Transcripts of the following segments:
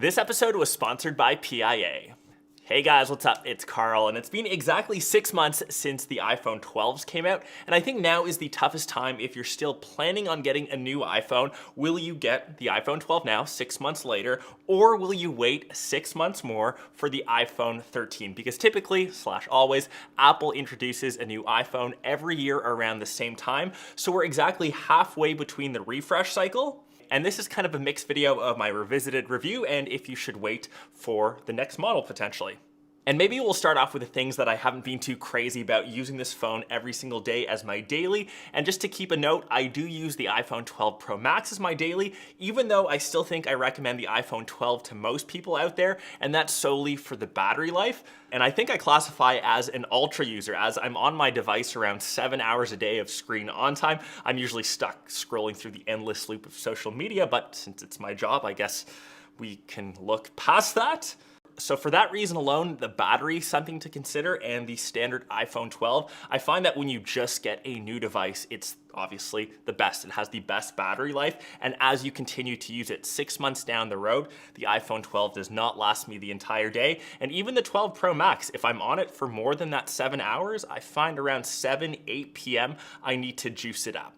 This episode was sponsored by PIA. Hey guys, what's up? It's Carl, and it's been exactly 6 months since the iPhone 12s came out, and I think now is the toughest time if you're still planning on getting a new iPhone. Will you get the iPhone 12 now, 6 months later, or will you wait 6 months more for the iPhone 13? Because typically, always, Apple introduces a new iPhone every year around the same time, so we're exactly halfway between the refresh cycle. And this is kind of a mixed video of my revisited review and if you should wait for the next model potentially. And maybe we'll start off with the things that I haven't been too crazy about using this phone every single day as my daily. And just to keep a note, I do use the iPhone 12 Pro Max as my daily, even though I still think I recommend the iPhone 12 to most people out there, and that's solely for the battery life. And I think I classify as an ultra user, as I'm on my device around 7 hours a day of screen on time. I'm usually stuck scrolling through the endless loop of social media, but since it's my job, I guess we can look past that. So for that reason alone, the battery is something to consider, and the standard iPhone 12, I find that when you just get a new device, it's obviously the best. It has the best battery life, and as you continue to use it 6 months down the road, the iPhone 12 does not last me the entire day. And even the 12 Pro Max, if I'm on it for more than that 7 hours, I find around 7, 8 p.m. I need to juice it up.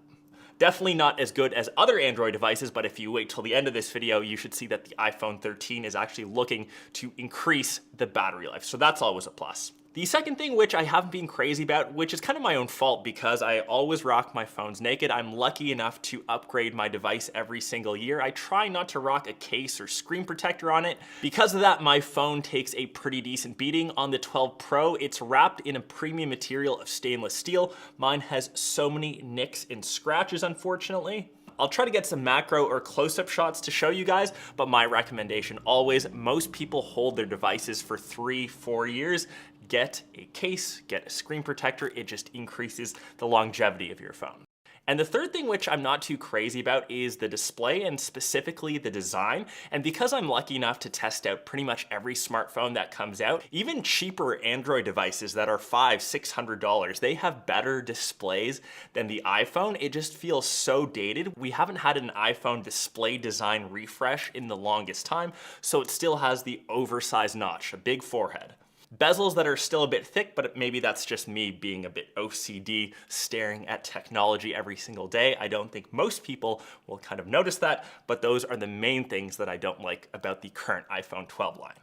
Definitely not as good as other Android devices, but if you wait till the end of this video, you should see that the iPhone 13 is actually looking to increase the battery life. So that's always a plus. The second thing, which I haven't been crazy about, which is kind of my own fault because I always rock my phones naked. I'm lucky enough to upgrade my device every single year. I try not to rock a case or screen protector on it. Because of that, my phone takes a pretty decent beating. On the 12 Pro, it's wrapped in a premium material of stainless steel. Mine has so many nicks and scratches, unfortunately. I'll try to get some macro or close-up shots to show you guys, but my recommendation always, most people hold their devices for 3-4 years. Get a case, get a screen protector. It just increases the longevity of your phone. And the third thing, which I'm not too crazy about, is the display and specifically the design. And because I'm lucky enough to test out pretty much every smartphone that comes out, even cheaper Android devices that are $500-600, they have better displays than the iPhone. It just feels so dated. We haven't had an iPhone display design refresh in the longest time, so it still has the oversized notch, a big forehead. Bezels that are still a bit thick, but maybe that's just me being a bit OCD, staring at technology every single day. I don't think most people will kind of notice that, but those are the main things that I don't like about the current iPhone 12 line.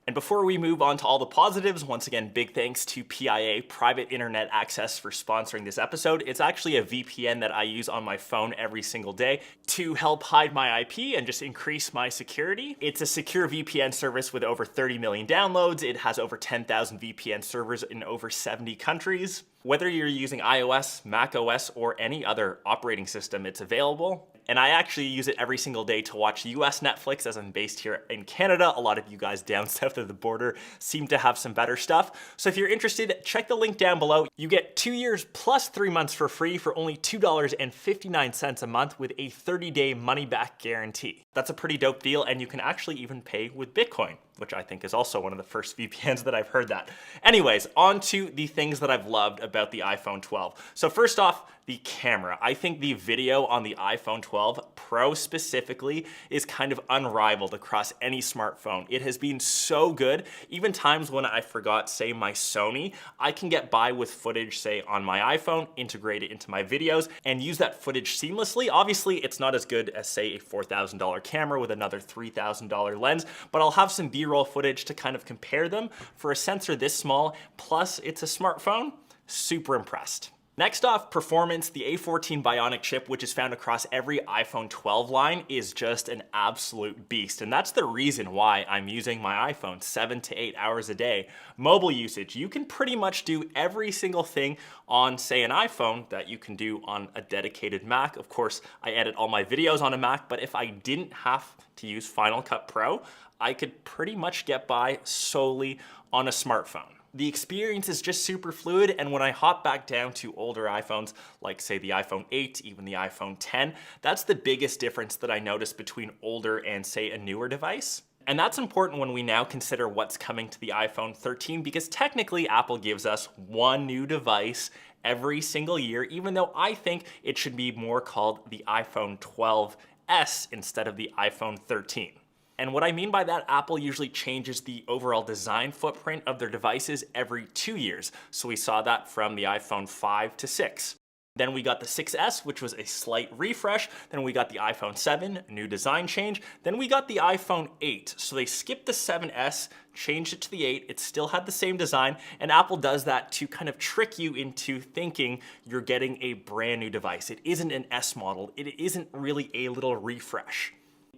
And before we move on to all the positives, once again, big thanks to PIA Private Internet Access for sponsoring this episode. It's actually a VPN that I use on my phone every single day to help hide my IP and just increase my security. It's a secure VPN service with over 30 million downloads. It has over 10,000 VPN servers in over 70 countries. Whether you're using iOS, macOS, or any other operating system, it's available. And I actually use it every single day to watch US Netflix as I'm based here in Canada. A lot of you guys down south of the border seem to have some better stuff. So if you're interested, check the link down below. You get 2 years plus 3 months for free for only $2.59 a month with a 30-day money-back guarantee. That's a pretty dope deal, and you can actually even pay with Bitcoin, which I think is also one of the first VPNs that I've heard that. Anyways, on to the things that I've loved about the iPhone 12. So first off, the camera. I think the video on the iPhone 12 Pro specifically is kind of unrivaled across any smartphone. It has been so good. Even times when I forgot, say, my Sony, I can get by with footage, say, on my iPhone, integrate it into my videos, and use that footage seamlessly. Obviously, it's not as good as, say, a $4,000 camera with another $3,000 lens, but I'll have some B-roll footage to kind of compare them. For a sensor this small, plus it's a smartphone, super impressed. Next off, performance. The A14 Bionic chip, which is found across every iPhone 12 line, is just an absolute beast. And that's the reason why I'm using my iPhone 7 to 8 hours a day. Mobile usage, you can pretty much do every single thing on, say, an iPhone that you can do on a dedicated Mac. Of course, I edit all my videos on a Mac, but if I didn't have to use Final Cut Pro, I could pretty much get by solely on a smartphone. The experience is just super fluid, and when I hop back down to older iPhones, like say the iPhone 8, even the iPhone 10, that's the biggest difference that I notice between older and say a newer device. And that's important when we now consider what's coming to the iPhone 13, because technically Apple gives us one new device every single year, even though I think it should be more called the iPhone 12s instead of the iPhone 13. And what I mean by that, Apple usually changes the overall design footprint of their devices every 2 years. So we saw that from the iPhone 5 to 6. Then we got the 6S, which was a slight refresh. Then we got the iPhone 7, new design change. Then we got the iPhone 8. So they skipped the 7S, changed it to the 8. It still had the same design. And Apple does that to kind of trick you into thinking you're getting a brand new device. It isn't an S model. It isn't really a little refresh.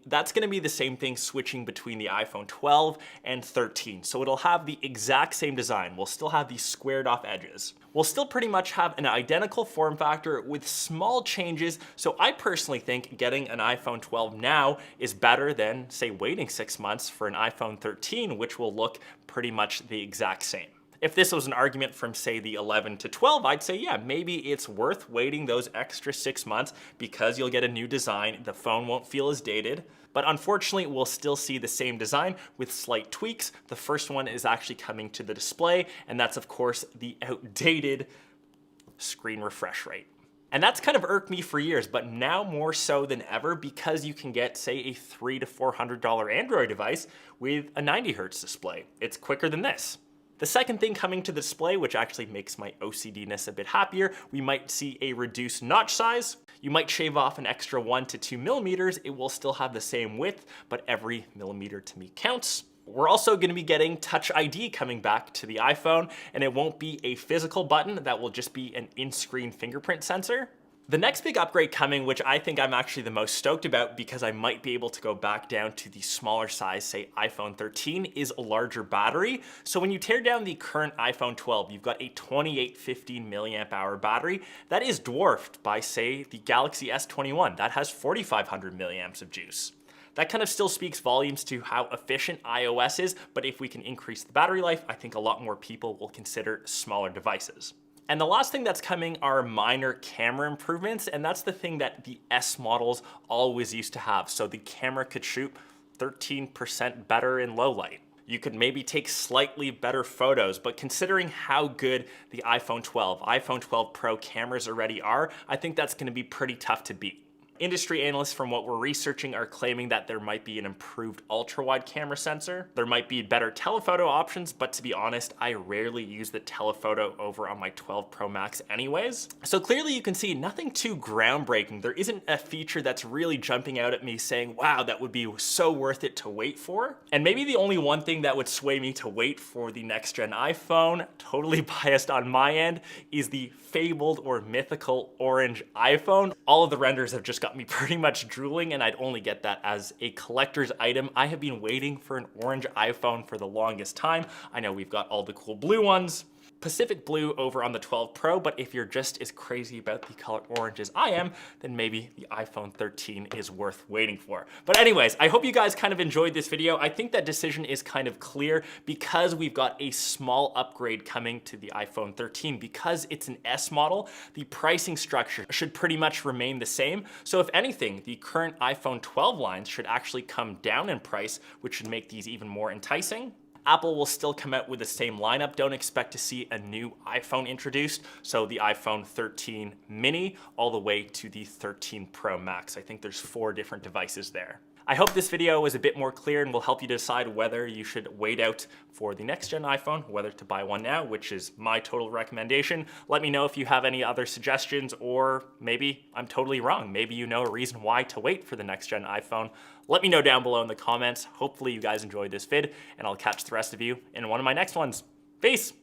That's gonna be the same thing switching between the iPhone 12 and 13. So it'll have the exact same design. We'll still have these squared off edges. We'll still pretty much have an identical form factor with small changes. So I personally think getting an iPhone 12 now is better than, say, waiting 6 months for an iPhone 13, which will look pretty much the exact same. If this was an argument from, say, the 11 to 12, I'd say, yeah, maybe it's worth waiting those extra 6 months because you'll get a new design. The phone won't feel as dated. But unfortunately, we'll still see the same design with slight tweaks. The first one is actually coming to the display, and that's, of course, the outdated screen refresh rate. And that's kind of irked me for years, but now more so than ever because you can get, say, a $300 to $400 Android device with a 90 Hz display. It's quicker than this. The second thing coming to the display, which actually makes my OCD-ness a bit happier, we might see a reduced notch size. You might shave off an extra 1 to 2 millimeters. It will still have the same width, but every millimeter to me counts. We're also going to be getting Touch ID coming back to the iPhone, and it won't be a physical button. That will just be an in-screen fingerprint sensor. The next big upgrade coming, which I think I'm actually the most stoked about because I might be able to go back down to the smaller size, say iPhone 13, is a larger battery. So when you tear down the current iPhone 12, you've got a 2815 milliamp hour battery. That is dwarfed by, say, the Galaxy S21. That has 4500 milliamps of juice. That kind of still speaks volumes to how efficient iOS is, but if we can increase the battery life, I think a lot more people will consider smaller devices. And the last thing that's coming are minor camera improvements, and that's the thing that the S models always used to have. So the camera could shoot 13% better in low light. You could maybe take slightly better photos, but considering how good the iPhone 12 Pro cameras already are, I think that's gonna be pretty tough to beat. Industry analysts, from what we're researching, are claiming that there might be an improved ultra-wide camera sensor. There might be better telephoto options, but to be honest, I rarely use the telephoto over on my 12 Pro Max anyways. So clearly you can see nothing too groundbreaking. There isn't a feature that's really jumping out at me saying, wow, that would be so worth it to wait for. And maybe the only one thing that would sway me to wait for the next gen iPhone, totally biased on my end, is the fabled or mythical orange iPhone. All of the renders have just got me pretty much drooling, and I'd only get that as a collector's item. I have been waiting for an orange iPhone for the longest time. I know we've got all the cool blue ones, Pacific blue over on the 12 Pro, but if you're just as crazy about the color orange as I am, then maybe the iPhone 13 is worth waiting for. But anyways, I hope you guys kind of enjoyed this video. I think that decision is kind of clear because we've got a small upgrade coming to the iPhone 13. Because it's an S model, the pricing structure should pretty much remain the same. So if anything, the current iPhone 12 lines should actually come down in price, which should make these even more enticing. Apple will still come out with the same lineup. Don't expect to see a new iPhone introduced. So the iPhone 13 mini all the way to the 13 Pro Max. I think there's 4 different devices there. I hope this video was a bit more clear and will help you decide whether you should wait out for the next gen iPhone, whether to buy one now, which is my total recommendation. Let me know if you have any other suggestions, or maybe I'm totally wrong. Maybe you know a reason why to wait for the next gen iPhone. Let me know down below in the comments. Hopefully you guys enjoyed this vid, and I'll catch the rest of you in one of my next ones. Peace.